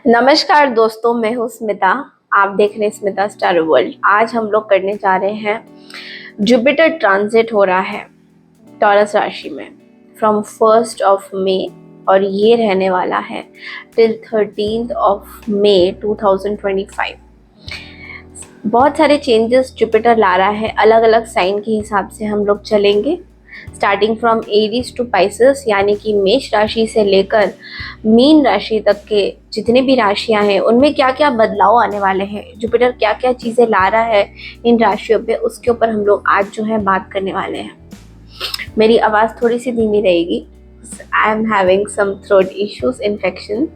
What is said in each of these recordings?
नमस्कार दोस्तों, मैं हूँ स्मिता। आप देख रहे हैं स्मिता स्टार वर्ल्ड। आज हम लोग करने जा रहे हैं जुपिटर ट्रांजिट हो रहा है टॉरस राशि में फ्रॉम 1 और ये रहने वाला है टिल 13 मई 2025। बहुत सारे चेंजेस जुपिटर ला रहा है। अलग अलग साइन के हिसाब से हम लोग चलेंगे, starting from Aries to Pisces, यानी कि मेष राशि से लेकर मीन राशि तक के जितने भी राशियां हैं उनमें क्या क्या बदलाव आने वाले हैं, जुपिटर क्या क्या चीज़ें ला रहा है इन राशियों पे, उसके ऊपर हम लोग आज जो है बात करने वाले हैं। मेरी आवाज़ थोड़ी सी धीमी रहेगी, I am having some throat issues, infection.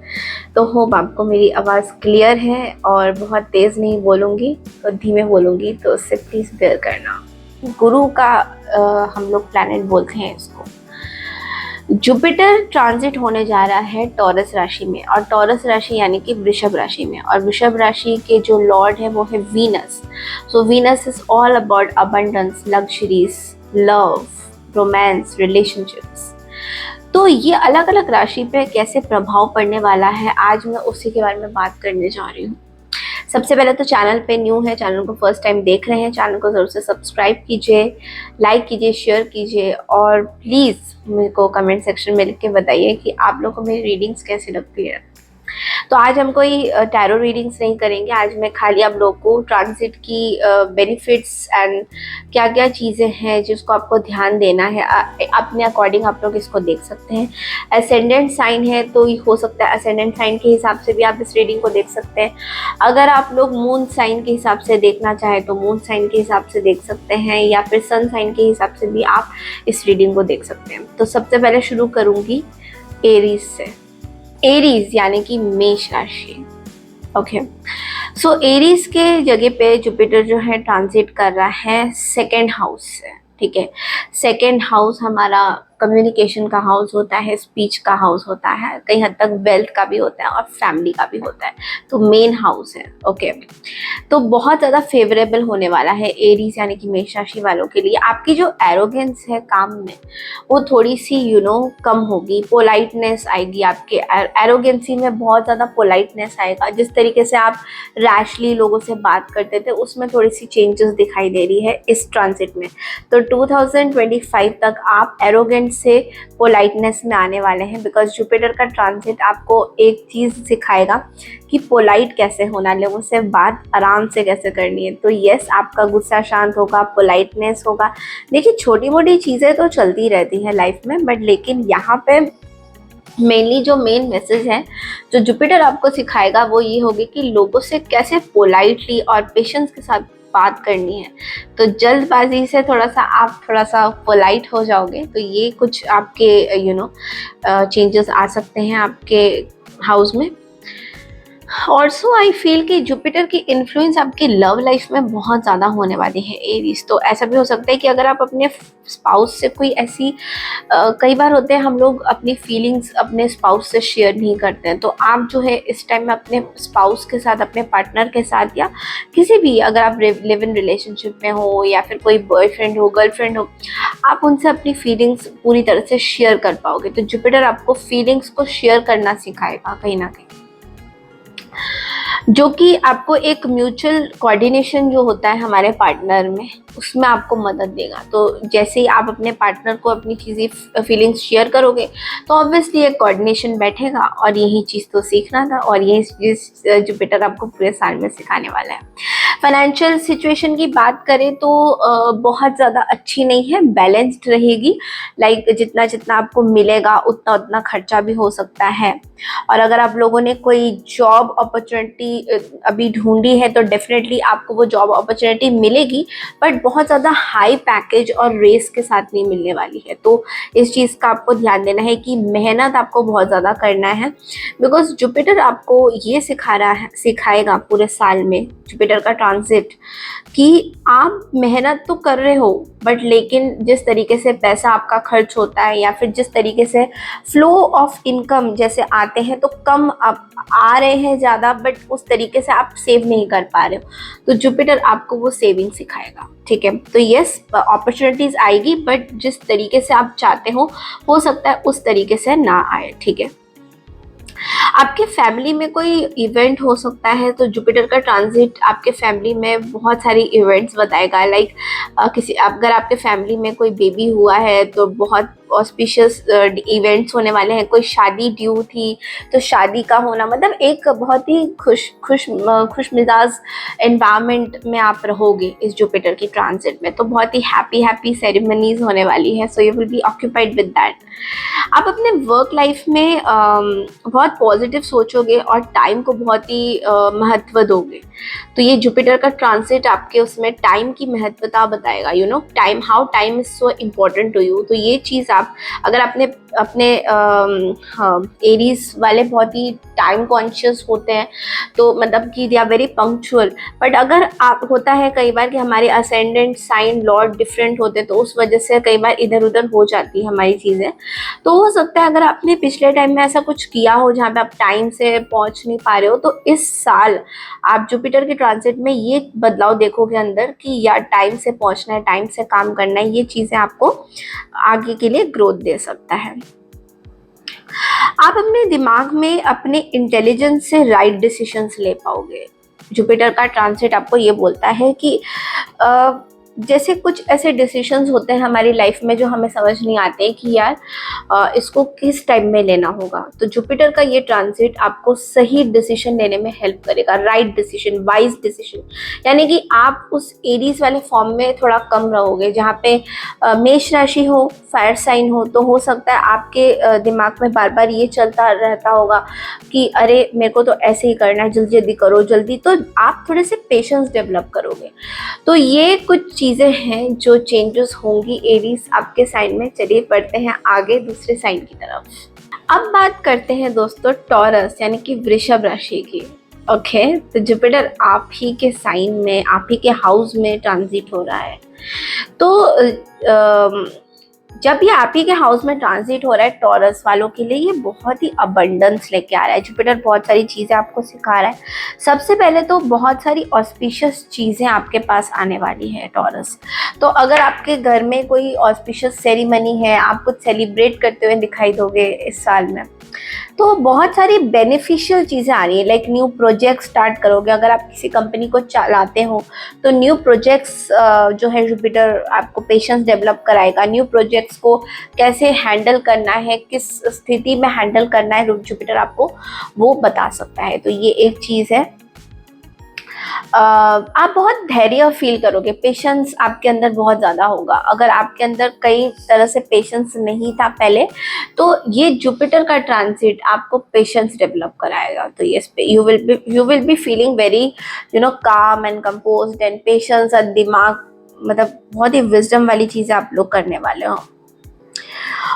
तो होप आपको मेरी आवाज़ क्लियर है और बहुत तेज़ नहीं बोलूँगी तो धीमे बोलूँगी, तो उससे प्लीज़ बेयर करना। गुरु का हम लोग प्लैनेट बोलते हैं इसको। जुपिटर ट्रांजिट होने जा रहा है टॉरस राशि में, और टॉरस राशि यानी कि वृषभ राशि में, और वृषभ राशि के जो लॉर्ड है वो है Venus. So Venus is all about abundance, luxuries, love, romance, relationships. तो ये अलग अलग राशि पे कैसे प्रभाव पड़ने वाला है, आज मैं उसी के बारे में बात करने जा रही हूँ। सबसे पहले तो चैनल पे न्यू है, चैनल को फर्स्ट टाइम देख रहे हैं, चैनल को ज़रूर से सब्सक्राइब कीजिए, लाइक कीजिए, शेयर कीजिए, और प्लीज़ मेरे को कमेंट सेक्शन में लिख के बताइए कि आप लोगों को मेरी रीडिंग्स कैसी लगती है। तो आज हम कोई टैरो रीडिंग्स नहीं करेंगे। आज मैं खाली आप लोगों को ट्रांजिट की बेनिफिट्स एंड क्या क्या चीज़ें हैं जिसको आपको ध्यान देना है, अपने अकॉर्डिंग आप लोग इसको देख सकते हैं। असेंडेंट साइन है तो ये हो सकता है असेंडेंट साइन के हिसाब से भी आप इस रीडिंग को देख सकते हैं। अगर आप लोग मून साइन के हिसाब से देखना चाहें तो मून साइन के हिसाब से देख सकते हैं, या फिर सन साइन के हिसाब से भी आप इस रीडिंग को देख सकते हैं। तो सबसे पहले शुरू करूँगी एरीज से। एरीज यानी कि मेष राशि। ओके, सो एरीज के जगह पे जुपिटर जो है ट्रांजिट कर रहा है सेकेंड हाउस से। ठीक है, सेकेंड हाउस हमारा कम्युनिकेशन का हाउस होता है, स्पीच का हाउस होता है, कई हद तक वेल्थ का भी होता है और फैमिली का भी होता है, तो मेन हाउस है। ओके, तो बहुत ज़्यादा फेवरेबल होने वाला है एरीज यानी कि मेष राशि वालों के लिए। आपकी जो एरोगेंस है काम में वो थोड़ी सी कम होगी, पोलाइटनेस आएगी आपके एरोगेंसी में, बहुत ज़्यादा पोलाइटनेस आएगा। जिस तरीके से आप रैशली लोगों से बात करते थे उसमें थोड़ी सी चेंजेस दिखाई दे रही है इस ट्रांजिट में। तो 2025 तक आप एरोगेंट से पोलाइटनेस में आने वाले हैं, बिकॉज जुपिटर का ट्रांजिट आपको एक चीज़ सिखाएगा कि पोलाइट कैसे होना, लोगों से बात आराम से कैसे करनी है। तो यस, आपका गुस्सा शांत होगा, पोलाइटनेस होगा। देखिए, छोटी मोटी चीज़ें तो चलती रहती हैं लाइफ में, बट लेकिन यहाँ पे मेनली जो मेन मैसेज है जो जुपिटर आपको सिखाएगा वो ये होगी कि लोगों से कैसे पोलाइटली और पेशेंस के साथ बात करनी है। तो जल्दबाजी से थोड़ा सा पोलाइट हो जाओगे तो ये कुछ आपके चेंजेस आ सकते हैं आपके हाउस में। ऑल्सो आई फील कि जुपिटर की इन्फ्लुएंस आपकी लव लाइफ में बहुत ज़्यादा होने वाली है एरीज। तो ऐसा भी हो सकता है कि अगर आप अपने स्पाउस से कोई ऐसी कई बार होते हैं हम लोग अपनी फीलिंग्स अपने स्पाउस से शेयर नहीं करते हैं, तो आप जो है इस टाइम में अपने स्पाउस के साथ, अपने पार्टनर के साथ, या किसी भी, अगर आप लिव इन रिलेशनशिप में हो या फिर कोई बॉयफ्रेंड हो, गर्लफ्रेंड हो, आप उनसे अपनी फीलिंग्स पूरी तरह से शेयर कर पाओगे। तो जुपिटर आपको फीलिंग्स को शेयर करना सिखाएगा कहीं ना कहीं, जो कि आपको एक म्यूचुअल कोऑर्डिनेशन जो होता है हमारे पार्टनर में, उसमें आपको मदद देगा। तो जैसे ही आप अपने पार्टनर को अपनी चीज़ें फीलिंग्स शेयर करोगे तो ऑब्वियसली एक कोऑर्डिनेशन बैठेगा, और यही चीज़ तो सीखना था, और यही चीज़ जुपिटर आपको पूरे साल में सिखाने वाला है। फाइनेंशियल सिचुएशन की बात करें तो बहुत ज़्यादा अच्छी नहीं है, बैलेंस्ड रहेगी। लाइक जितना जितना आपको मिलेगा उतना उतना खर्चा भी हो सकता है। और अगर आप लोगों ने कोई जॉब अपॉर्चुनिटी अभी ढूंढी है तो डेफिनेटली आपको वो जॉब अपॉर्चुनिटी मिलेगी, बट बहुत ज़्यादा हाई पैकेज और रेस के साथ नहीं मिलने वाली है। तो इस चीज़ का आपको ध्यान देना है कि मेहनत आपको बहुत ज़्यादा करना है, बिकॉज जुपिटर आपको ये सिखाएगा पूरे साल में, जुपिटर का ट्रांजिट, कि आप मेहनत तो कर रहे हो, बट लेकिन जिस तरीके से पैसा आपका खर्च होता है या फिर जिस तरीके से फ्लो ऑफ इनकम जैसे आते हैं तो कम आप आ रहे हैं ज़्यादा, बट उस तरीके से आप सेव नहीं कर पा रहे हो, तो जुपिटर आपको वो सेविंग सिखाएगा। ठीक है, तो यस, अपॉर्चुनिटीज़ आएगी, बट जिस तरीके से आप चाहते हो सकता है उस तरीके से ना आए। ठीक है, आपके फैमिली में कोई इवेंट हो सकता है, तो जुपिटर का ट्रांजिट आपके फैमिली में बहुत सारी इवेंट्स बताएगा। लाइक किसी अगर आपके फैमिली में कोई बेबी हुआ है तो बहुत ऑस्पिशियस इवेंट्स होने वाले हैं। कोई शादी ड्यू थी तो शादी का होना, मतलब एक बहुत ही खुश मिजाज एनवायरनमेंट में आप रहोगे इस जुपिटर की ट्रांजिट में। तो बहुत ही हैप्पी सेरेमनीज होने वाली है, so you will be occupied with that. आप अपने वर्क लाइफ में बहुत पॉजिटिव सोचोगे और टाइम को बहुत ही महत्व दोगे। तो ये जुपिटर का ट्रांसिट आपके उसमें टाइम की महत्वता बताएगा। You know time, how time is so important to you. तो ये चीज़ आप अगर अपने अपने एरीज वाले बहुत ही टाइम कॉन्शियस होते हैं, तो मतलब कि they are very punctual. But अगर आप होता है कई बार कि हमारे असेंडेंट साइन लॉर्ड डिफरेंट होते हैं, तो उस वजह से कई बार इधर उधर हो जाती है हमारी चीज़ें। तो हो सकता है अगर आपने पिछले टाइम में ऐसा कुछ किया हो जहाँ पे आप टाइम से पहुँच नहीं पा रहे हो, तो इस साल आप जुपिटर के ट्रांजिट में ये बदलाव देखोगे अंदर कि यार टाइम से पहुँचना है, टाइम से काम करना है। ये चीज़ें आपको आगे के लिए ग्रोथ दे सकता है। आप अपने दिमाग में अपने इंटेलिजेंस से राइट डिसीजंस ले पाओगे। जुपिटर का ट्रांसिट आपको ये बोलता है कि जैसे कुछ ऐसे डिसीजंस होते हैं हमारी लाइफ में जो हमें समझ नहीं आते कि यार इसको किस टाइम में लेना होगा। तो जुपिटर का ये ट्रांसिट आपको सही डिसीजन लेने में हेल्प करेगा, राइट डिसीजन, वाइज डिसीजन। यानी कि आप उस एरीज वाले फॉर्म में थोड़ा कम रहोगे। जहाँ पे मेष राशि हो, फायर साइन हो, तो हो सकता है आपके दिमाग में बार बार ये चलता रहता होगा कि अरे मेरे को तो ऐसे ही करना है, जल्दी जल्दी करो जल्दी। तो आप थोड़े से पेशेंस डेवलप करोगे। तो ये कुछ चीज़ें हैं जो चेंजेस होंगी एरीज आपके साइन में। चलिए बढ़ते हैं आगे दूसरे साइन की तरफ। अब बात करते हैं दोस्तों टॉरस यानी कि वृषभ राशि की। ओके, तो जुपिटर आप ही के साइन में, आप ही के हाउस में ट्रांजिट हो रहा है। तो जब ये आप ही के हाउस में ट्रांजिट हो रहा है टॉरस वालों के लिए, ये बहुत ही अबंडेंस लेके आ रहा है। जुपिटर बहुत सारी चीज़ें आपको सिखा रहा है। सबसे पहले तो बहुत सारी ऑस्पिशियस चीज़ें आपके पास आने वाली है टॉरस। तो अगर आपके घर में कोई ऑस्पिशियस सेरेमनी है, आप कुछ सेलिब्रेट करते हुए दिखाई दोगे इस साल में, तो बहुत सारी बेनिफिशियल चीज़ें आ रही है। लाइक न्यू प्रोजेक्ट स्टार्ट करोगे। अगर आप किसी कंपनी को चलाते हो तो न्यू प्रोजेक्ट्स जो है जुपिटर आपको पेशेंस डेवलप कराएगा। न्यू प्रोजेक्ट्स को कैसे हैंडल करना है, किस स्थिति में हैंडल करना है, जुपिटर आपको वो बता सकता है। तो ये एक चीज़ है। आप बहुत धैर्य फील करोगे, पेशेंस आपके अंदर बहुत ज़्यादा होगा। अगर आपके अंदर कई तरह से पेशेंस नहीं था पहले, तो ये जुपिटर का ट्रांजिट आपको पेशेंस डेवलप कराएगा। तो yes, you will be feeling very calm and composed and patience और दिमाग, मतलब बहुत ही विजडम वाली चीज़ें आप लोग करने वाले हो।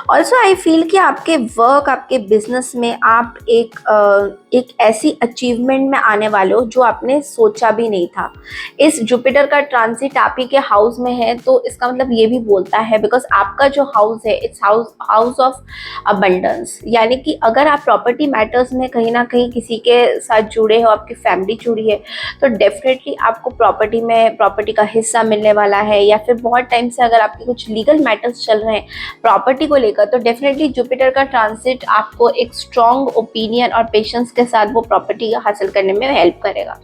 ऑल्सो आई फील कि आपके वर्क, आपके बिजनेस में आप एक ऐसी अचीवमेंट में आने वाले हो जो आपने सोचा भी नहीं था। इस जुपिटर का ट्रांजिट आप ही के हाउस में है, तो इसका मतलब ये भी बोलता है, बिकॉज आपका जो हाउस है इट्स हाउस ऑफ अबंडेंस। यानी कि अगर आप प्रॉपर्टी मैटर्स में कहीं ना कहीं किसी के साथ जुड़े हो, आपकी फैमिली जुड़ी है, तो डेफिनेटली आपको प्रॉपर्टी का हिस्सा मिलने वाला है। या फिर बहुत टाइम से अगर आपके कुछ लीगल मैटर्स चल रहे हैं प्रॉपर्टी को लेकर, तो डेफिनेटली जुपिटर का ट्रांजिट आपको एक स्ट्रॉन्ग ओपिनियन और पेशेंस के साथ वो प्रॉपर्टी हासिल करने में हेल्प करेगा।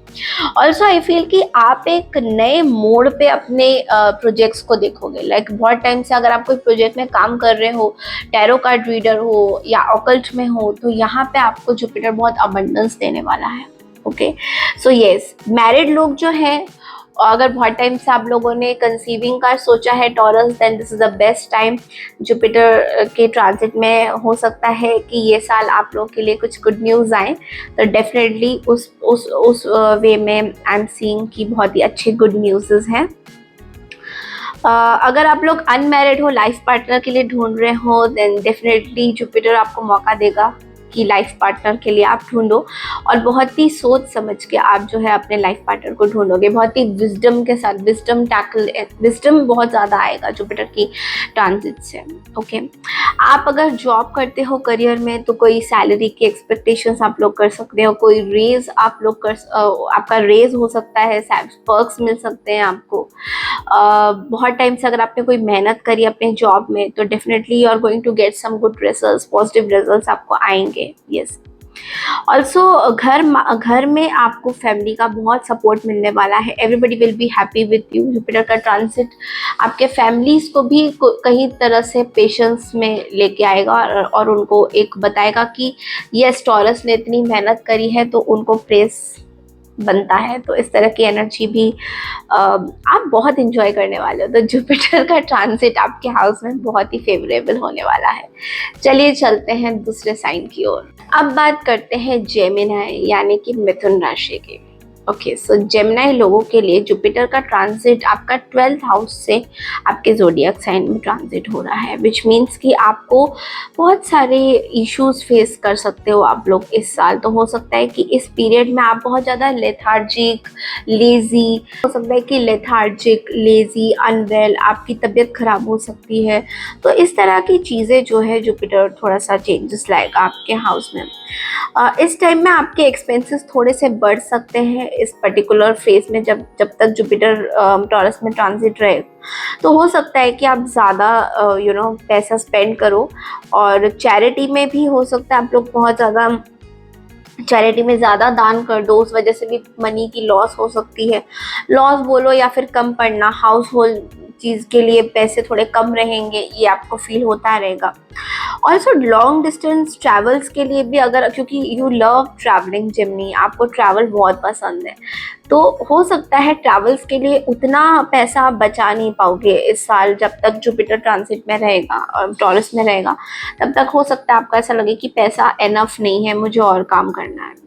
ऑल्सो आई फील कि आप एक नए मोड पे अपने प्रोजेक्ट्स को देखोगे। लाइक बहुत टाइम से अगर आप कोई प्रोजेक्ट में काम कर रहे हो, टैरो कार्ड रीडर हो या ऑकल्ट में हो, तो यहाँ पे आपको जुपिटर बहुत अबंडेंस देने वाला है। ओके, सो यस, मैरिड लोग जो हैं, अगर बहुत टाइम से आप लोगों ने कंसीविंग का सोचा है Taurus, then this is the best time. Jupiter के ट्रांजिट में हो सकता है कि ये साल आप लोगों के लिए कुछ गुड न्यूज़ आए। तो डेफिनेटली उस वे में आई एम सीइंग कि बहुत ही अच्छे गुड न्यूज़ हैं। अगर आप लोग अनमैरिड हो, लाइफ पार्टनर के लिए ढूंढ रहे हो, देन डेफिनेटली जुपिटर आपको मौका देगा कि लाइफ पार्टनर के लिए आप ढूंढो। और बहुत ही सोच समझ के आप जो है अपने लाइफ पार्टनर को ढूंढोगे, बहुत ही विजडम के साथ। विजडम बहुत ज़्यादा आएगा जुपिटर की ट्रांजिट से। ओके, आप अगर जॉब करते हो करियर में, तो कोई सैलरी की एक्सपेक्टेशंस आप लोग कर सकते हो। कोई रेज आप लोग आपका रेज हो सकता है, पर्क्स मिल सकते हैं आपको। बहुत टाइम से अगर आपने कोई मेहनत करी अपने जॉब में, तो definitely you are going to get some good results, positive results आपको आएंगे। यस, ऑल्सो घर में आपको फैमिली का बहुत सपोर्ट मिलने वाला है। Everybody will be happy with you. Jupiter का ट्रांसिट आपके फैमिलीज को भी कहीं तरह से पेशेंस में लेके आएगा और उनको एक बताएगा कि यस टॉरस ने इतनी मेहनत करी है तो उनको प्रेस बनता है। तो इस तरह की एनर्जी भी आप बहुत इंजॉय करने वाले हो। तो जुपिटर का ट्रांसिट आपके हाउस में बहुत ही फेवरेबल होने वाला है। चलिए चलते हैं दूसरे साइन की ओर। अब बात करते हैं जेमिनाई यानी कि मिथुन राशि की। ओके, सो जेमिनाई लोगों के लिए जुपिटर का ट्रांजिट आपका 12th हाउस से आपके ज़ोडिएक साइन में ट्रांजिट हो रहा है, विच मीन्स कि आपको बहुत सारे इश्यूज फेस कर सकते हो आप लोग इस साल। तो हो सकता है कि इस पीरियड में आप बहुत ज़्यादा लेथार्जिक, लेज़ी, हो सकता है कि लेथार्जिक, लेज़ी, अनवेल, आपकी तबीयत खराब हो सकती है। तो इस तरह की चीज़ें जो है जुपिटर थोड़ा सा चेंजेस लाएगा आपके हाउस में। इस टाइम में आपके एक्सपेंसेस थोड़े से बढ़ सकते हैं इस पर्टिकुलर फेज में, जब तक जुपिटर टॉरस में ट्रांजिट रहे। तो हो सकता है कि आप ज़्यादा पैसा स्पेंड करो, और चैरिटी में भी हो सकता है आप लोग बहुत ज़्यादा चैरिटी में ज़्यादा दान कर दो, उस वजह से भी मनी की लॉस हो सकती है। लॉस बोलो या फिर कम पड़ना, हाउस होल्ड चीज़ के लिए पैसे थोड़े कम रहेंगे, ये आपको फील होता रहेगा। ऑल्सो लॉन्ग डिस्टेंस ट्रैवल्स के लिए भी, अगर क्योंकि यू लव ट्रैवलिंग जेमिनी, आपको ट्रैवल बहुत पसंद है, तो हो सकता है ट्रैवल्स के लिए उतना पैसा आप बचा नहीं पाओगे इस साल। जब तक जुपिटर ट्रांसिट में रहेगा और टॉरस में रहेगा, तब तक हो सकता है आपको ऐसा लगे कि पैसा एनफ नहीं है, मुझे और काम करना है।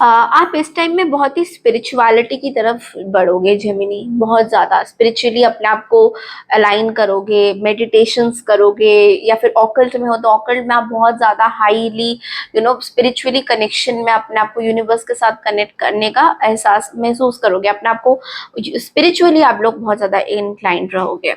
आप इस टाइम में बहुत ही स्पिरिचुअलिटी की तरफ बढ़ोगे जेमिनी, बहुत ज़्यादा स्पिरिचुअली अपने आप को अलाइन करोगे, मेडिटेशंस करोगे, या फिर ऑकल्ट में हो तो ऑकल्ट में आप बहुत ज़्यादा हाईली स्पिरिचुअली कनेक्शन में अपने आप को यूनिवर्स के साथ कनेक्ट करने का एहसास महसूस करोगे। अपने आप को स्पिरिचुअली आप लोग बहुत ज़्यादा इंक्लाइंड रहोगे।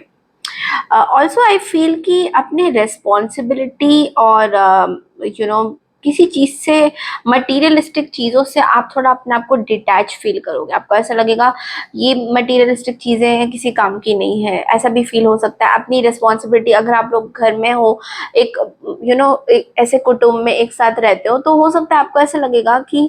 ऑल्सो आई फील कि अपने रेस्पॉन्सिबिलिटी और किसी चीज़ से, मटीरियलिस्टिक चीज़ों से आप थोड़ा अपने आप को डिटैच फील करोगे। आपको ऐसा लगेगा ये मटीरियलिस्टिक चीज़ें हैं, किसी काम की नहीं है, ऐसा भी फील हो सकता है। अपनी रिस्पॉन्सिबिलिटी, अगर आप लोग घर में हो, एक एक ऐसे कुटुंब में एक साथ रहते हो, तो हो सकता है आपको ऐसा लगेगा कि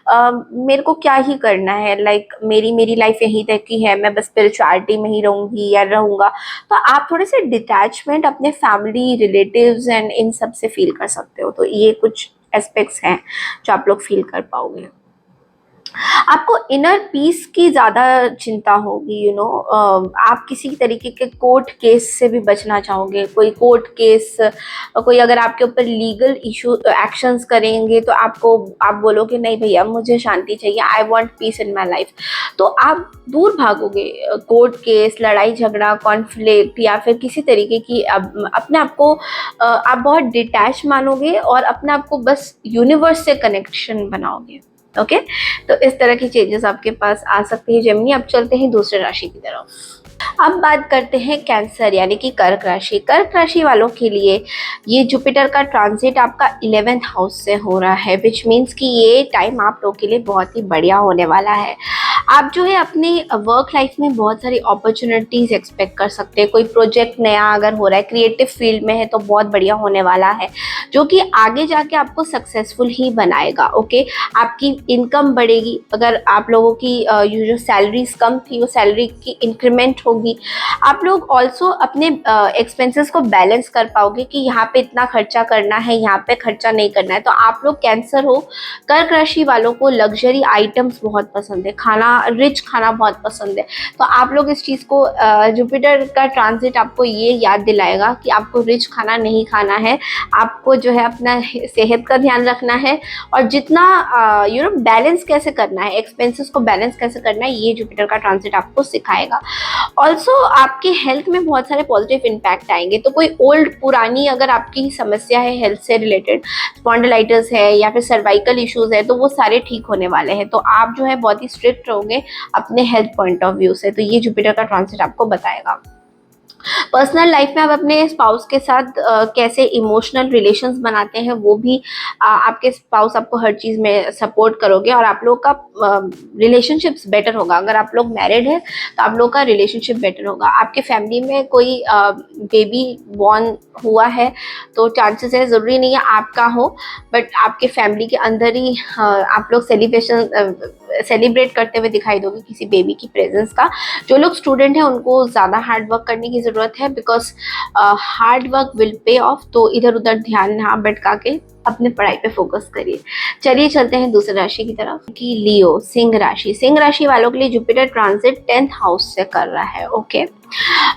मेरे को क्या ही करना है, लाइक मेरी लाइफ यहीं तक की है, मैं बस स्पिरिचुअलिटी में ही रहूँगी या रहूँगा। तो आप थोड़े से डिटैचमेंट अपने फैमिली, रिलेटिव्स एंड इन सब से फील कर सकते हो। तो ये कुछ एस्पेक्ट्स हैं जो आप लोग फील कर पाओगे। आपको इनर पीस की ज़्यादा चिंता होगी, आप किसी तरीके के कोर्ट केस से भी बचना चाहोगे। कोई कोर्ट केस, कोई अगर आपके ऊपर लीगल इशू एक्शंस करेंगे, तो आप बोलोगे नहीं भैया, मुझे शांति चाहिए, I want piece in my life. तो आप दूर भागोगे कोर्ट केस, लड़ाई झगड़ा, कॉन्फ्लिक्ट, या फिर किसी तरीके की अपने आप को आप बहुत डिटैच मानोगे और अपने आप को बस यूनिवर्स से कनेक्शन बनाओगे। ओके, तो इस तरह की चेंजेस आपके पास आ सकती है जेमिनी। अब चलते हैं दूसरे राशि की तरफ। अब बात करते हैं कैंसर यानी कि कर्क राशि। कर्क राशि वालों के लिए ये जुपिटर का ट्रांजिट आपका 11th हाउस से हो रहा है, विच मीन्स कि ये टाइम आप लोगों के लिए बहुत ही बढ़िया होने वाला है। आप जो है अपनी वर्क लाइफ में बहुत सारी अपॉर्चुनिटीज़ एक्सपेक्ट कर सकते हैं। कोई प्रोजेक्ट नया अगर हो रहा है, क्रिएटिव फील्ड में है, तो बहुत बढ़िया होने वाला है, जो कि आगे जाके आपको सक्सेसफुल ही बनाएगा। ओके, आपकी इनकम बढ़ेगी। अगर आप लोगों की जो सैलरीज कम थी, वो सैलरी की इंक्रीमेंट होगी। आप लोग ऑल्सो अपने एक्सपेंसेस को बैलेंस कर पाओगे कि यहाँ पे इतना खर्चा करना है, यहाँ पे खर्चा नहीं करना है। तो आप लोग कैंसर हो, कर्क राशि वालों को लग्जरी आइटम्स बहुत पसंद है, खाना, रिच खाना बहुत पसंद है। तो आप लोग इस चीज़ को, जुपिटर का ट्रांजिट आपको ये याद दिलाएगा कि आपको रिच खाना नहीं खाना है, आपको जो है अपना सेहत का ध्यान रखना है, और जितना बैलेंस कैसे करना है, एक्सपेंसेस को बैलेंस कैसे करना है, ये जुपिटर का ट्रांजिट आपको सिखाएगा। ऑल्सो आपके हेल्थ में बहुत सारे पॉजिटिव इम्पैक्ट आएंगे। तो कोई ओल्ड पुरानी अगर आपकी समस्या है हेल्थ से रिलेटेड, स्पॉन्डिलाइटिस है या फिर सर्वाइकल इश्यूज है, तो वो सारे ठीक होने वाले हैं। तो आप जो है बहुत ही स्ट्रिक्ट रहोगे अपने हेल्थ पॉइंट ऑफ व्यू से। तो ये जुपिटर का ट्रांजिट आपको बताएगा। पर्सनल लाइफ में आप अपने स्पाउस के साथ कैसे इमोशनल रिलेशंस बनाते हैं वो भी आपके स्पाउस आपको हर चीज़ में सपोर्ट करोगे, और आप लोग का रिलेशनशिप्स बेटर होगा। अगर आप लोग मैरिड है तो आप लोग का रिलेशनशिप बेटर होगा। आपके फैमिली में कोई बेबी बॉर्न हुआ है तो चांसेस है, ज़रूरी नहीं है आपका हो, बट आपके फैमिली के अंदर ही आप लोग सेलिब्रेट करते हुए दिखाई दोगे किसी बेबी की प्रेजेंस का। जो लोग स्टूडेंट हैं उनको ज़्यादा हार्ड वर्क करने की ज़रूरत है, because hard work will pay of. तो इधर उधर ध्यान ना भटका के अपने पढ़ाई पे फोकस करिए। चलिए चलते हैं दूसरी राशि की तरफ कि लियो, सिंह राशि। सिंह राशि वालों के लिए जुपिटर ट्रांजिट 10th हाउस से कर रहा है। ओके,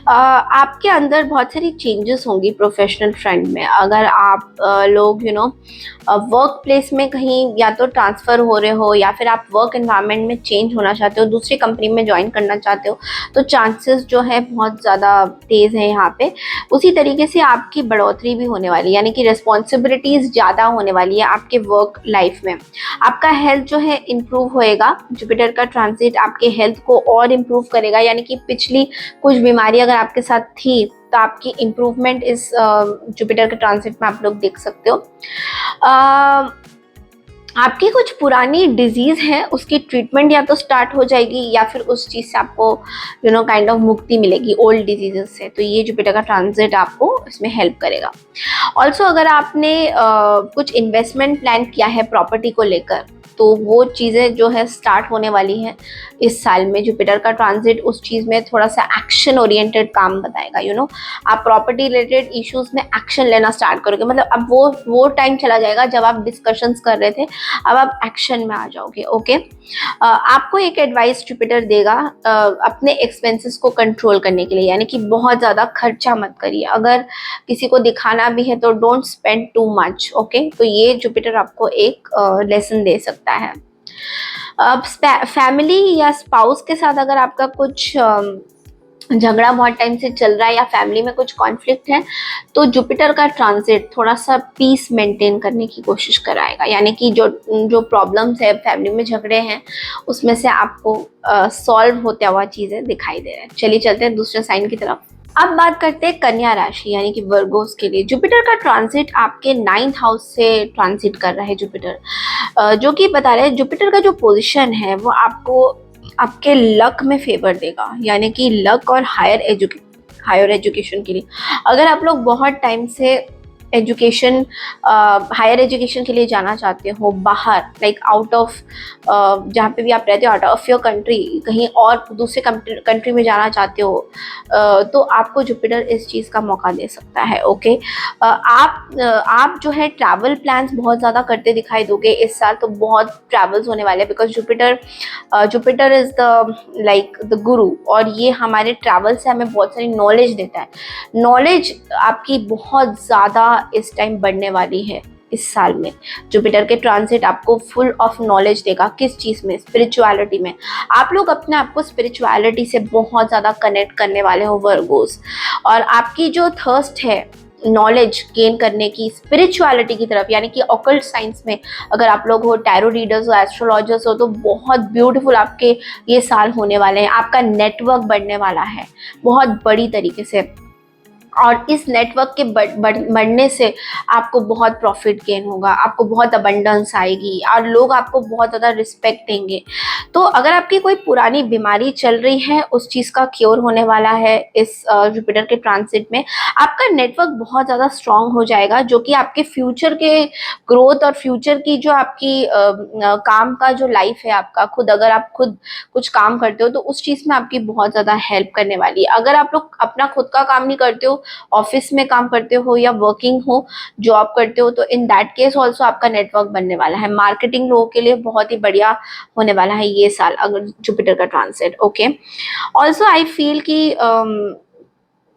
आपके अंदर बहुत सारी चेंजेस होंगी प्रोफेशनल फ्रंट में। अगर आप लोग वर्क प्लेस में कहीं या तो ट्रांसफ़र हो रहे हो, या फिर आप वर्क एनवायरनमेंट में चेंज होना चाहते हो, दूसरी कंपनी में ज्वाइन करना चाहते हो, तो चांसेस जो है बहुत ज़्यादा तेज़ है यहाँ पे। उसी तरीके से आपकी बढ़ोतरी भी होने वाली है, यानी कि रिस्पॉन्सिबिलिटीज़ ज़्यादा होने वाली है आपके वर्क लाइफ में। आपका हेल्थ जो है इम्प्रूव होएगा। जुपिटर का ट्रांजिट आपके हेल्थ को और इम्प्रूव करेगा, यानी कि पिछली कुछ बीमारी अगर आपके साथ थी तो आपकी इम्प्रूवमेंट इस जुपिटर के ट्रांजिट में आप लोग देख सकते हो। आपकी कुछ पुरानी डिजीज़ है उसकी ट्रीटमेंट या तो स्टार्ट हो जाएगी, या फिर उस चीज़ से आपको काइंड ऑफ मुक्ति मिलेगी ओल्ड डिजीज़ से। तो ये जुपिटर का ट्रांजिट आपको इसमें हेल्प करेगा। ऑल्सो अगर आपने कुछ इन्वेस्टमेंट प्लान किया है प्रॉपर्टी को लेकर, तो वो चीज़ें जो है स्टार्ट होने वाली हैं इस साल में। जुपिटर का ट्रांजिट उस चीज़ में थोड़ा सा एक्शन ओरिएंटेड काम बताएगा। आप प्रॉपर्टी रिलेटेड इश्यूज में एक्शन लेना स्टार्ट करोगे। मतलब अब वो टाइम चला जाएगा जब आप डिस्कशंस कर रहे थे, अब आप एक्शन में आ जाओगे। ओके, आपको एक एडवाइस जुपिटर देगा अपने एक्सपेंसेस को कंट्रोल करने के लिए, यानी कि बहुत ज़्यादा खर्चा मत करिए। अगर किसी को दिखाना भी है तो don't spend too much. Okay, तो ये जुपिटर आपको एक लेसन दे सकता है। अब फैमिली या स्पाउस के साथ अगर आपका कुछ झगड़ा बहुत टाइम से चल रहा है, या फैमिली में कुछ कॉन्फ्लिक्ट है, तो जुपिटर का ट्रांजिट थोड़ा सा पीस मेंटेन करने की कोशिश कराएगा। यानी कि जो प्रॉब्लम्स है, फैमिली में झगड़े हैं, उसमें से आपको सॉल्व होता हुआ चीज़ें दिखाई दे रहा है। चलिए चलते हैं दूसरे साइन की तरफ। अब बात करते हैं कन्या राशि यानी कि वर्गोस के लिए। जुपिटर का ट्रांजिट आपके 9th हाउस से ट्रांजिट कर रहा है जुपिटर, जो कि बता रहे हैं जुपिटर का जो पोजीशन है वो आपको आपके लक में फेवर देगा, यानी कि लक और हायर एजुकेशन के लिए। अगर आप लोग बहुत टाइम से हायर एजुकेशन के लिए जाना चाहते हो बाहर, लाइक आउट ऑफ जहाँ पे भी आप रहते हो, आउट ऑफ योर कंट्री, कहीं और दूसरे कंट्री में जाना चाहते हो, तो आपको जुपिटर इस चीज़ का मौका दे सकता है। ओके, आप जो है ट्रैवल प्लान्स बहुत ज़्यादा करते दिखाई दोगे इस साल। तो बहुत ट्रैवल्स होने वाले हैं, बिकॉज जुपिटर इज़ द गुरु, और ये हमारे ट्रैवल से हमें बहुत सारी नॉलेज देता है। नॉलेज आपकी बहुत ज़्यादा इस टाइम बढ़ने वाली है। इस साल में जुपिटर के ट्रांजिट आपको फुल ऑफ नॉलेज देगा। किस चीज़ में? स्पिरिचुअलिटी में। आप लोग अपने आप को स्पिरिचुअलिटी से बहुत ज़्यादा कनेक्ट करने वाले हो वर्गोस, और आपकी जो थर्स्ट है नॉलेज गेन करने की स्पिरिचुअलिटी की तरफ, यानी कि ऑकल्ट साइंस में अगर आप लोग हो, टैरो रीडर्स हो, एस्ट्रोलॉजर्स हो, तो बहुत ब्यूटीफुल आपके ये साल होने वाले हैं। आपका नेटवर्क बढ़ने वाला है बहुत बड़ी तरीके से, और इस नेटवर्क के बढ़ने से आपको बहुत प्रॉफिट गेन होगा, आपको बहुत अबंडेंस आएगी, और लोग आपको बहुत ज़्यादा रिस्पेक्ट देंगे। तो अगर आपकी कोई पुरानी बीमारी चल रही है, उस चीज़ का क्योर होने वाला है इस जुपिटर के ट्रांजिट में। आपका नेटवर्क बहुत ज़्यादा स्ट्रांग हो जाएगा, जो कि आपके फ्यूचर के ग्रोथ और फ्यूचर की जो आपकी काम का जो लाइफ है आपका, अगर आप खुद कुछ काम करते हो तो उस चीज़ में आपकी बहुत ज़्यादा हेल्प करने वाली है। अगर आप लोग अपना खुद का काम नहीं करते हो, ऑफिस में काम करते हो या वर्किंग हो, जॉब करते हो, तो इन दैट केस ऑल्सो आपका नेटवर्क बनने वाला है। मार्केटिंग लोगों के लिए बहुत ही बढ़िया होने वाला है ये साल अगर जुपिटर का transit. Okay, also I feel कि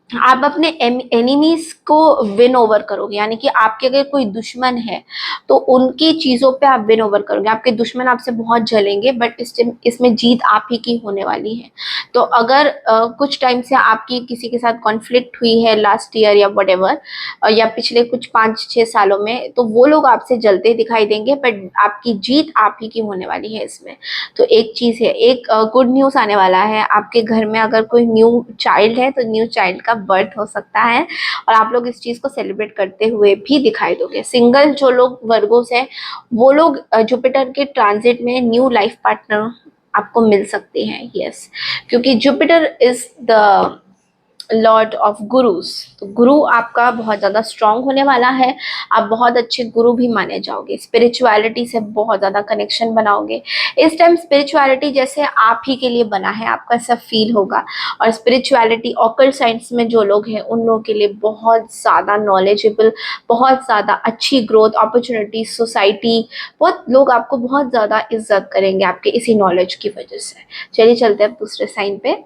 आप अपने एनिमीज को विन ओवर करोगे, यानी कि आपके अगर कोई दुश्मन है तो उनकी चीज़ों पे आप विन ओवर करोगे। आपके दुश्मन आपसे बहुत जलेंगे, बट इसमें जीत आप ही की होने वाली है। तो अगर कुछ टाइम से आपकी किसी के साथ कॉन्फ्लिक्ट हुई है लास्ट ईयर या व्हाटएवर, या पिछले कुछ 5-6 सालों में, तो वो लोग आपसे जलते दिखाई देंगे, बट आपकी जीत आप ही की होने वाली है इसमें। तो एक चीज़ है, एक गुड न्यूज़ आने वाला है आपके घर में। अगर कोई न्यू चाइल्ड है तो न्यू चाइल्ड का बर्थ हो सकता है और आप लोग इस चीज को सेलिब्रेट करते हुए भी दिखाई दोगे। सिंगल जो लोग वर्गोस हैं वो लोग जुपिटर के ट्रांजिट में न्यू लाइफ पार्टनर आपको मिल सकते हैं। यस, क्योंकि Jupiter is the lord of gurus, तो गुरु आपका बहुत ज्यादा स्ट्रांग होने वाला है। आप बहुत अच्छे गुरु भी माने जाओगे, स्पिरिचुअलिटी से बहुत ज्यादा कनेक्शन बनाओगे। इस टाइम स्पिरिचुअलिटी जैसे आप ही के लिए बना है, आपका ऐसा फील होगा। और स्पिरिचुअलिटी ऑकल्ट साइंस में जो लोग हैं उन लोगों के लिए बहुत ज्यादा नॉलेजेबल, बहुत ज्यादा अच्छी ग्रोथ अपॉर्चुनिटी, सोसाइटी, बहुत लोग आपको बहुत ज्यादा इज्जत करेंगे आपके इसी नॉलेज की वजह से। चलिए चलते हैं दूसरे साइन पे।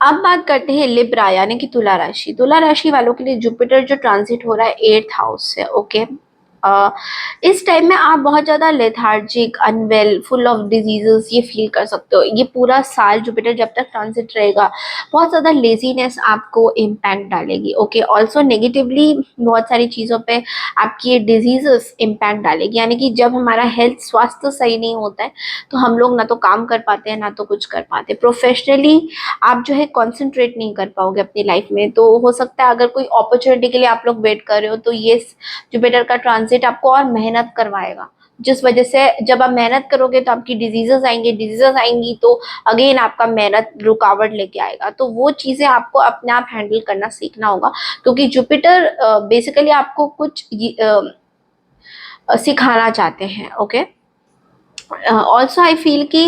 अब बात करते हैं लिब्रा यानी कि तुला राशि। तुला राशि वालों के लिए जुपिटर जो ट्रांजिट हो रहा है 8th हाउस से। ओके, इस टाइम में आप बहुत ज़्यादा lethargic, unwell, full of diseases ये फील कर सकते हो। ये पूरा साल जुपिटर जब तक ट्रांजिट रहेगा बहुत ज़्यादा लेजीनेस आपको इम्पैक्ट डालेगी। ओके, ऑल्सो नेगेटिवली बहुत सारी चीज़ों पे आपकी ये डिजीजेस इम्पैक्ट डालेगी, यानी कि जब हमारा हेल्थ स्वास्थ्य सही नहीं होता है तो हम लोग ना तो काम कर पाते हैं ना तो कुछ कर पाते। प्रोफेशनली आप जो है कॉन्सेंट्रेट नहीं कर पाओगे अपनी लाइफ में। तो हो सकता है अगर कोई अपॉर्चुनिटी के लिए आप लोग वेट कर रहे हो तो ये जुपिटर का ट्रांजिट आपको और मेहनत करवाएगा, जिस वजह से जब आप मेहनत करोगे तो आपकी डिजीजेस आएंगी तो अगेन आपका मेहनत रुकावट लेके आएगा। तो वो चीज़ें आपको अपने आप हैंडल करना सीखना होगा, क्योंकि जुपिटर बेसिकली आपको कुछ सिखाना चाहते हैं। ओके, ऑल्सो आई फील कि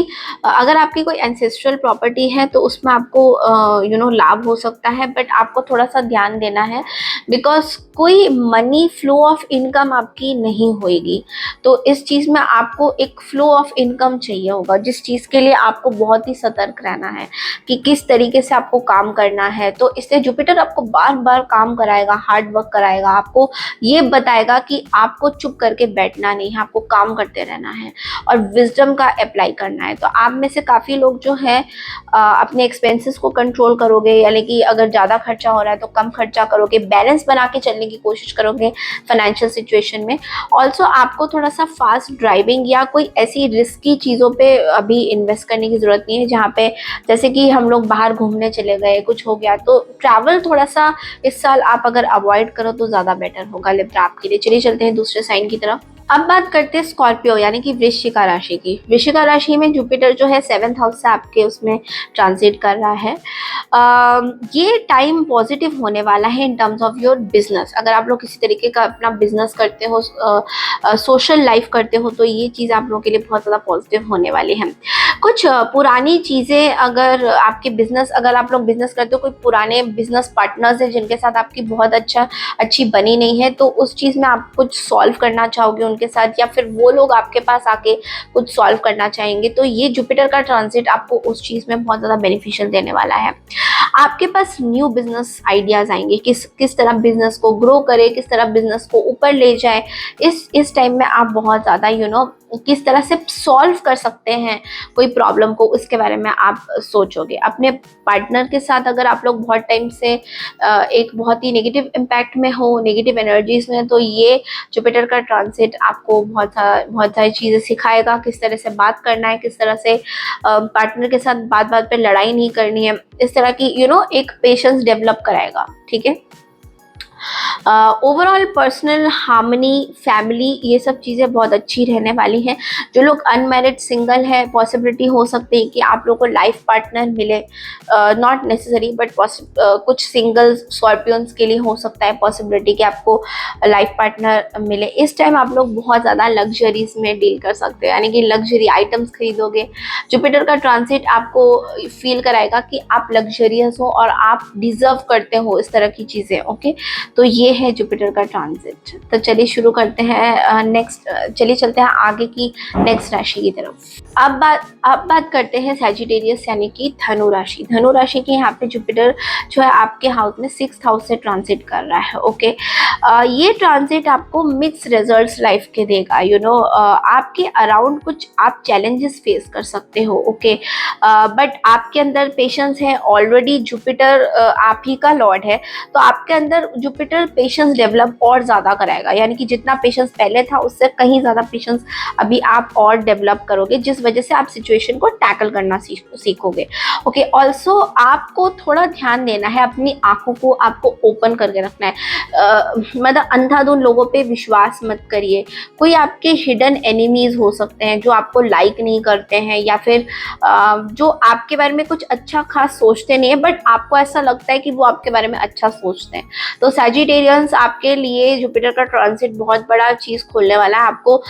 अगर आपकी कोई एंसेस्ट्रल प्रॉपर्टी है तो उसमें आपको लाभ हो सकता है, बट आपको थोड़ा सा ध्यान देना है बिकॉज कोई मनी फ्लो ऑफ इनकम आपकी नहीं होएगी। तो इस चीज़ में आपको एक फ्लो ऑफ इनकम चाहिए होगा, जिस चीज़ के लिए आपको बहुत ही सतर्क रहना है कि किस तरीके से आपको काम करना है। तो इससे जुपिटर आपको बार बार काम कराएगा, हार्ड वर्क कराएगा, आपको ये बताएगा कि आपको चुप करके बैठना नहीं है, आपको काम करते रहना है और विजडम का अप्लाई करना है। तो आप में से काफ़ी लोग जो है अपने एक्सपेंसेस को कंट्रोल करोगे, यानी कि अगर ज़्यादा खर्चा हो रहा है तो कम खर्चा करोगे, बैलेंस बना के चलने की कोशिश करोगे फाइनेंशियल सिचुएशन में। ऑल्सो आपको थोड़ा सा फास्ट ड्राइविंग या कोई ऐसी रिस्की चीज़ों पे अभी इन्वेस्ट करने की ज़रूरत नहीं है, जहाँ पे जैसे कि हम लोग बाहर घूमने चले गए, कुछ हो गया, तो ट्रैवल थोड़ा सा इस साल आप अगर अवॉइड करो तो ज़्यादा बेटर होगा लिब्रा आपके लिए। चलिए चलते हैं दूसरे साइन की तरफ। अब बात करते हैं स्कॉर्पियो यानी कि वृश्चिका राशि की। वृश्चिका राशि में जुपिटर जो है 7th हाउस से आपके उसमें ट्रांजिट कर रहा है। ये टाइम पॉजिटिव होने वाला है in terms of your business. अगर आप लोग किसी तरीके का अपना बिजनेस करते हो, सोशल लाइफ करते हो, तो ये चीज़ आप लोगों के लिए बहुत ज़्यादा पॉजिटिव होने वाली है। कुछ पुरानी चीज़ें अगर आपके बिजनेस, अगर आप लोग बिजनेस करते हो, कोई पुराने बिजनेस पार्टनर्स हैं जिनके साथ आपकी बहुत अच्छी बनी नहीं है, तो उस चीज़ में आप कुछ सॉल्व करना चाहोगे उनके साथ, या फिर वो लोग आपके पास आके कुछ सॉल्व करना चाहेंगे। तो ये जुपिटर का ट्रांजिट आपको उस चीज़ में बहुत ज़्यादा बेनिफिशियल देने वाला है। आपके पास न्यू बिजनेस आइडियाज़ आएंगे, किस तरह बिजनेस को ग्रो करे, किस तरह बिजनेस को ऊपर ले जाए। इस टाइम में आप बहुत ज़्यादा किस तरह से सॉल्व कर सकते हैं कोई प्रॉब्लम को, उसके बारे में आप सोचोगे। अपने पार्टनर के साथ अगर आप लोग बहुत टाइम से एक बहुत ही नेगेटिव इम्पैक्ट में हो, नेगेटिव एनर्जीज में, तो ये जुपिटर का ट्रांजिट आपको बहुत सारी चीज़ें सिखाएगा। किस तरह से बात करना है, किस तरह से पार्टनर के साथ बात पे लड़ाई नहीं करनी है, इस तरह की एक पेशेंस डेवलप कराएगा। ठीक है, ओवरऑल पर्सनल हार्मनी, फैमिली, ये सब चीज़ें बहुत अच्छी रहने वाली हैं। जो लोग अनमैरिड सिंगल है, पॉसिबिलिटी हो सकती है कि आप लोगों को लाइफ पार्टनर मिले, नॉट नेसेसरी बट कुछ सिंगल स्कॉर्पियंस के लिए हो सकता है पॉसिबिलिटी कि आपको लाइफ पार्टनर मिले। इस टाइम आप लोग बहुत ज़्यादा लग्जरीज में डील कर सकते हो, यानी कि लग्जरी आइटम्स खरीदोगे। जुपिटर का ट्रांजिट आपको फील कराएगा कि आप लग्जरियस हो और आप डिजर्व करते हो इस तरह की चीज़ें। ओके, तो ये है जुपिटर का ट्रांजिट। तो चलिए शुरू करते हैं चलिए चलते हैं आगे की नेक्स्ट राशि की तरफ। अब बात करते हैं सैजिटेरियस यानी कि धनु राशि। धनु राशि के यहाँ पे जुपिटर जो है आपके हाउस में 6th हाउस से ट्रांजिट कर रहा है। ओके, ये ट्रांजिट आपको मिक्स रिजल्ट्स लाइफ के देगा। आपके अराउंड कुछ आप चैलेंजेस फेस कर सकते हो। ओके, बट आपके अंदर पेशेंस है। ऑलरेडी जुपिटर आप ही का लॉर्ड है, तो आपके अंदर जो जुपिटर पेशेंस डेवलप और ज़्यादा कराएगा, यानी कि जितना पेशेंस पहले था उससे कहीं ज़्यादा पेशेंस अभी आप और डेवलप करोगे, जिस वजह से आप सिचुएशन को टैकल करना सीखोगे। ओके, ऑल्सो आपको थोड़ा ध्यान देना है, अपनी आंखों को आपको ओपन करके रखना है। मतलब अंधाधुंध लोगों पे विश्वास मत करिए। कोई आपके हिडन एनिमीज हो सकते हैं जो आपको लाइक नहीं करते हैं, या फिर जो आपके बारे में कुछ अच्छा खास सोचते नहीं है, बट आपको ऐसा लगता है कि वो आपके बारे में अच्छा सोचते हैं। तो सैजिटेरियंस, आपके लिए जुपिटर का ट्रांजिट बहुत बड़ा चीज खोलने वाला है। आपको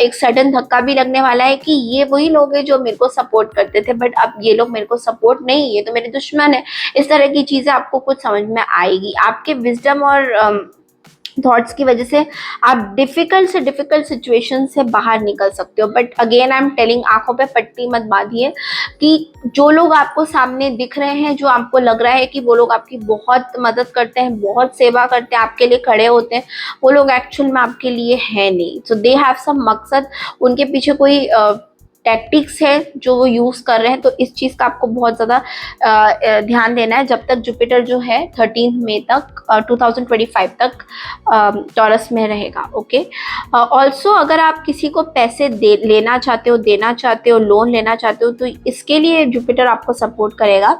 एक सडन धक्का भी लगने वाला है कि ये वही लोग हैं जो मेरे को सपोर्ट करते थे, बट अब ये लोग मेरे को सपोर्ट नहीं, ये तो मेरे दुश्मन है। इस तरह की चीजें आपको कुछ समझ में आएगी। आपके विजडम और थॉट्स की वजह से आप डिफिकल्ट से डिफिकल्ट सिचुएशन से बाहर निकल सकते हो। But again I am telling, आंखों पे पट्टी मत बांधिए कि जो लोग आपको सामने दिख रहे हैं, जो आपको लग रहा है कि वो लोग आपकी बहुत मदद करते हैं, बहुत सेवा करते हैं, आपके लिए खड़े होते हैं, वो लोग एक्चुअल में आपके लिए है नहीं। सो दे हैव सम मकसद, उनके पीछे कोई टैक्टिक्स है जो वो यूज कर रहे हैं। तो इस चीज का आपको बहुत ज्यादा ध्यान देना है जब तक जुपिटर जो है 13 मई तक 2025 तक टॉरस में रहेगा। ओके, ऑल्सो अगर आप किसी को पैसे लेना चाहते हो, देना चाहते हो, लोन लेना चाहते हो, तो इसके लिए जुपिटर आपको सपोर्ट करेगा।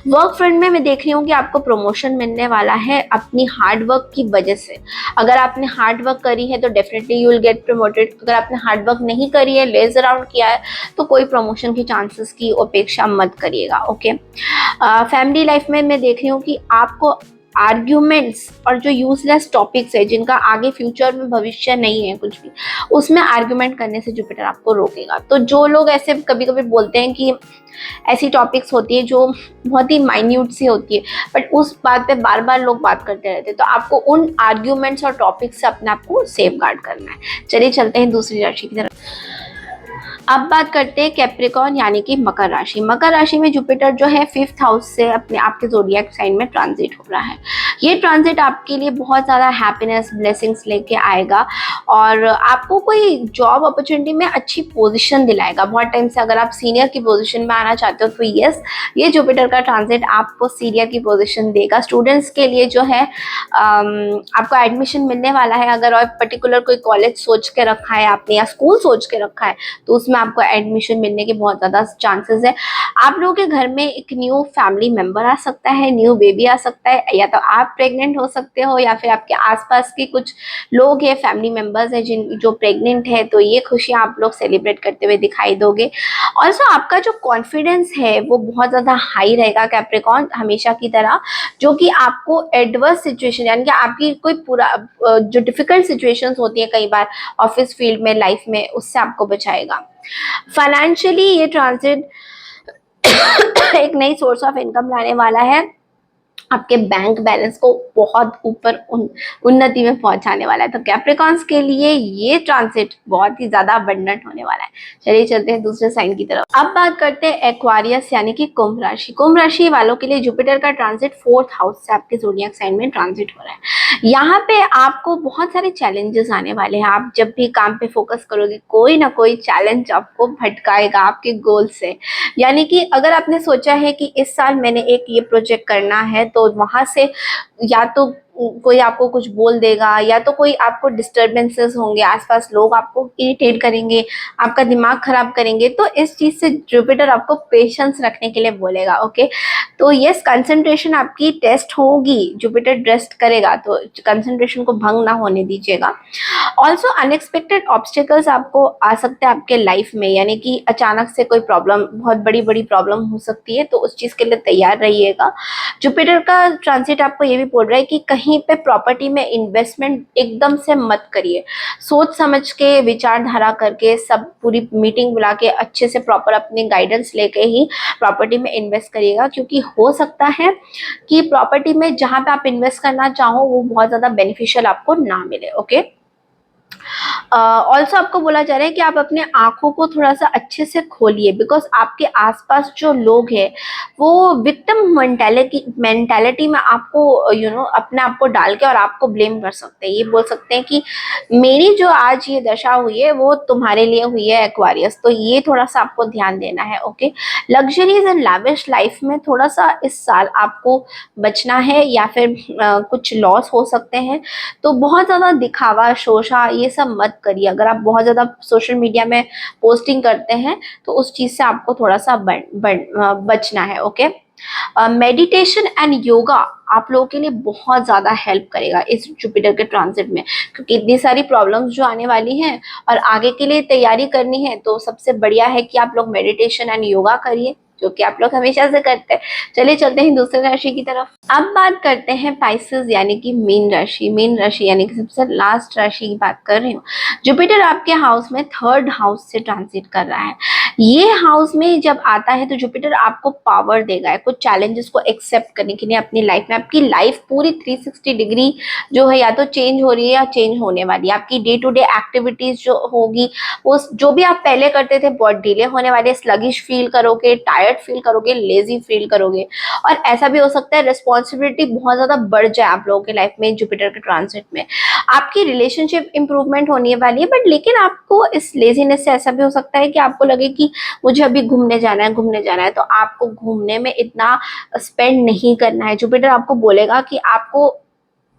वर्क फ्रंट में मैं देख रही हूँ कि आपको प्रमोशन मिलने वाला है अपनी हार्ड वर्क की वजह से। अगर आपने हार्ड वर्क करी है तो definitely you will get promoted. अगर आपने हार्ड वर्क नहीं करी है, लेज अराउंड किया है, तो कोई प्रमोशन के चांसेस की अपेक्षा मत करिएगा। ओके, फैमिली लाइफ में मैं देख रही हूँ कि आपको आर्ग्यूमेंट्स और जो यूजलेस टॉपिक्स है, जिनका आगे फ्यूचर में भविष्य नहीं है कुछ भी, उसमें आर्ग्यूमेंट करने से जुपिटर आपको रोकेगा। तो जो लोग ऐसे कभी कभी बोलते हैं कि ऐसी टॉपिक्स होती है जो बहुत ही माइन्यूट सी होती है, बट उस बात पे बार बार लोग बात करते रहते हैं, तो आपको उन आर्ग्यूमेंट्स और टॉपिक्स से अपने आप को सेफ गार्ड करना है। चलिए चलते हैं दूसरी राशि की तरफ। अब बात करते हैं कैप्रिकॉर्न यानी कि मकर राशि। मकर राशि में जुपिटर जो है 5th हाउस से अपने आपके ज़ोडिएक साइन में ट्रांजिट हो रहा है। ये ट्रांजिट आपके लिए बहुत ज़्यादा हैप्पीनेस, ब्लेसिंग्स लेके आएगा और आपको कोई जॉब अपॉर्चुनिटी में अच्छी पोजीशन दिलाएगा। बहुत टाइम से अगर आप सीनियर की पोजीशन में आना चाहते हो तो यस, ये जुपिटर का ट्रांजिट आपको सीनियर की पोजीशन देगा। स्टूडेंट्स के लिए जो है आपको एडमिशन मिलने वाला है। अगर और पर्टिकुलर कोई कॉलेज सोच के रखा है आपने या स्कूल सोच के रखा है तो उसमें आपको एडमिशन मिलने के बहुत ज़्यादा चांसेस है। आप लोगों के घर में एक न्यू फैमिली मेंबर आ सकता है, न्यू बेबी आ सकता है, या तो आप प्रेग्नेंट हो सकते हो या फिर आपके आसपास के कुछ लोग हैं, फैमिली मेंबर्स हैं जो प्रेग्नेंट है, तो ये खुशियाँ आप लोग सेलिब्रेट करते हुए दिखाई दोगे। ऑल्सो आपका जो कॉन्फिडेंस है वो बहुत ज़्यादा हाई रहेगा कैप्रिकॉर्न, हमेशा की तरह, जो कि आपको एडवर्स सिचुएशन यानी कि आपकी कोई पूरा जो डिफिकल्ट सिचुएशंस होती है कई बार ऑफिस फील्ड में, लाइफ में, उससे आपको बचाएगा। फाइनेंशियली ये ट्रांजिट एक नई सोर्स ऑफ इनकम लाने वाला है, आपके बैंक बैलेंस को बहुत ऊपर उन्नति में पहुंचाने वाला है। तो कैप्रिकॉर्न्स के लिए ये ट्रांजिट बहुत ही ज्यादा अबंडेंट होने वाला है। चलिए चलते हैं दूसरे साइन की तरफ। अब बात करते हैं एक्वारियस यानी कि कुंभ राशि। कुंभ राशि वालों के लिए जुपिटर का ट्रांजिट 4th हाउस से आपके ज़ोडिएक साइन में ट्रांजिट हो रहा है। यहाँ पे आपको बहुत सारे चैलेंजेस आने वाले हैं। आप जब भी काम पे फोकस करोगे, कोई ना कोई चैलेंज आपको भटकाएगा आपके गोल से। यानी कि अगर आपने सोचा है कि इस साल मैंने एक ये प्रोजेक्ट करना है, तो वहां से या तो कोई आपको कुछ बोल देगा, या तो कोई आपको डिस्टर्बेंसेस होंगे, आसपास लोग आपको इरिटेट करेंगे, आपका दिमाग खराब करेंगे। तो इस चीज से जुपिटर आपको पेशेंस रखने के लिए बोलेगा। ओके, तो यस, कंसंट्रेशन आपकी टेस्ट होगी, जुपिटर टेस्ट करेगा, तो कंसंट्रेशन को भंग ना होने दीजिएगा। ऑल्सो अनएक्सपेक्टेड ऑब्स्टिकल्स आपको आ सकते हैं आपके लाइफ में, यानी कि अचानक से कोई प्रॉब्लम, बहुत बड़ी बड़ी प्रॉब्लम हो सकती है, तो उस चीज के लिए तैयार रहिएगा। जुपिटर का ट्रांजिट आपको ये भी बोल रहा है कि कहीं पे प्रॉपर्टी में इन्वेस्टमेंट एकदम से मत करिए, सोच समझ के, विचारधारा करके, सब पूरी मीटिंग बुला के अच्छे से प्रॉपर अपनी गाइडेंस लेके ही प्रॉपर्टी में इन्वेस्ट करिएगा, क्योंकि हो सकता है कि प्रॉपर्टी में जहां पे आप इन्वेस्ट करना चाहो वो बहुत ज्यादा बेनिफिशियल आपको ना मिले। ओके, ऑल्सो आपको बोला जा रहा है कि आप अपने आंखों को थोड़ा सा अच्छे से खोलिए, बिकॉज आपके आसपास जो लोग हैं वो विक्टिम मेंटेलिटी में आपको अपने आप को डाल के और आपको ब्लेम कर सकते हैं। ये बोल सकते हैं कि मेरी जो आज ये दशा हुई है वो तुम्हारे लिए हुई है एक्वारियस। तो ये थोड़ा सा आपको ध्यान देना है। Okay, luxuries and lavish life में थोड़ा सा इस साल आपको बचना है, या फिर कुछ लॉस हो सकते हैं। तो बहुत ज़्यादा दिखावा, शोशा, ये सब मत करिए। अगर आप बहुत ज़्यादा सोशल मीडिया में पोस्टिंग करते हैं तो उस चीज़ से आपको थोड़ा सा बचना है। ओके, मेडिटेशन एंड योगा आप लोगों के लिए बहुत ज़्यादा हेल्प करेगा इस जुपिटर के ट्रांजिट में, क्योंकि इतनी सारी प्रॉब्लम्स जो आने वाली हैं और आगे के लिए तैयारी करनी है, तो सबसे बढ़िया है कि आप लोग मेडिटेशन एंड योगा करिए, जो कि आप लोग हमेशा से करते हैं। चलिए चलते हैं दूसरे राशि की तरफ। अब बात करते हैं पाइसेस यानी कि मीन राशि। मीन राशि यानी कि सबसे लास्ट राशि की बात कर रही हूँ। जुपिटर आपके हाउस में 3rd हाउस से ट्रांजिट कर रहा है। ये हाउस में जब आता है तो जुपिटर आपको पावर देगा कुछ चैलेंजेस को एक्सेप्ट करने के लिए अपनी लाइफ में। आपकी लाइफ पूरी 360 डिग्री जो है या तो चेंज हो रही है या चेंज होने वाली है। आपकी डे टू डे एक्टिविटीज जो होगी, वो जो भी आप पहले करते थे बहुत डिले होने वाले, स्लगिश फील करोगे, टायर्ड फील करोगे, लेजी फील करोगे। और ऐसा भी हो सकता है रिस्पॉन्सिबिलिटी बहुत ज्यादा बढ़ जाए आप लोगों के लाइफ में जुपिटर के ट्रांजिट में। आपकी रिलेशनशिप इंप्रूवमेंट होने वाली है, बट लेकिन आपको इस लेजीनेस से ऐसा भी हो सकता है कि आपको लगे कि मुझे अभी घूमने जाना है, घूमने जाना है, तो आपको घूमने में इतना स्पेंड नहीं करना है। जुपिटर आपको बोलेगा कि आपको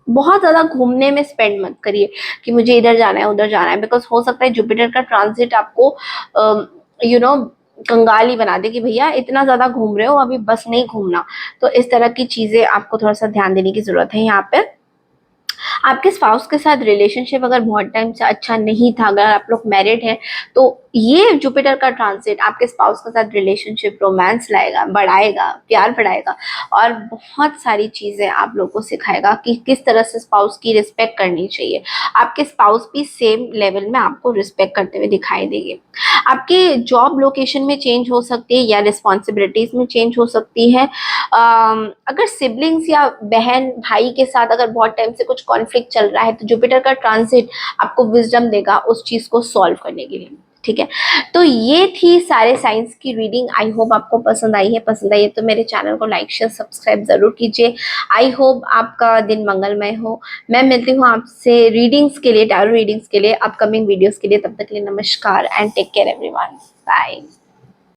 बहुत ज्यादा घूमने में स्पेंड मत करिए कि मुझे इधर जाना है उधर जाना है, बिकॉज हो सकता है जुपिटर का ट्रांजिट आपको यू नो कंगाली बना दे कि भैया इतना ज्यादा घूम रहे हो, अभी बस नहीं घूमना। तो इस तरह की चीजें आपको थोड़ा सा ध्यान देने की जरूरत है यहाँ पे। आपके स्पाउस के साथ रिलेशनशिप अगर बहुत टाइम से अच्छा नहीं था, अगर आप लोग मैरिड हैं, तो ये जुपिटर का ट्रांजिट आपके स्पाउस के साथ रिलेशनशिप, रोमांस लाएगा, बढ़ाएगा, प्यार बढ़ाएगा और बहुत सारी चीजें आप लोग को सिखाएगा कि किस तरह से स्पाउस की रिस्पेक्ट करनी चाहिए। आपके स्पाउस भी सेम लेवल में आपको रिस्पेक्ट करते हुए दिखाई देंगे। आपके जॉब लोकेशन में चेंज हो सकती है या रिस्पॉन्सिबिलिटीज में चेंज हो सकती है। अगर सिबलिंग्स या बहन भाई के साथ अगर बहुत टाइम से कुछ कॉन्फ्लिक्ट चल रहा है, तो जुपिटर का ट्रांजिट आपको विजडम देगा उस चीज को सॉल्व करने के लिए। ठीक है, तो ये थी सारे साइंस की रीडिंग। आई होप आपको पसंद आई है। पसंद आई है तो मेरे चैनल को लाइक शेयर सब्सक्राइब जरूर कीजिए। आई होप आपका दिन मंगलमय हो। मैं मिलती हूँ आपसे रीडिंग्स के लिए, टैरो रीडिंग्स के लिए, अपकमिंग वीडियोस के लिए। तब तक के लिए नमस्कार and take care everyone. Bye.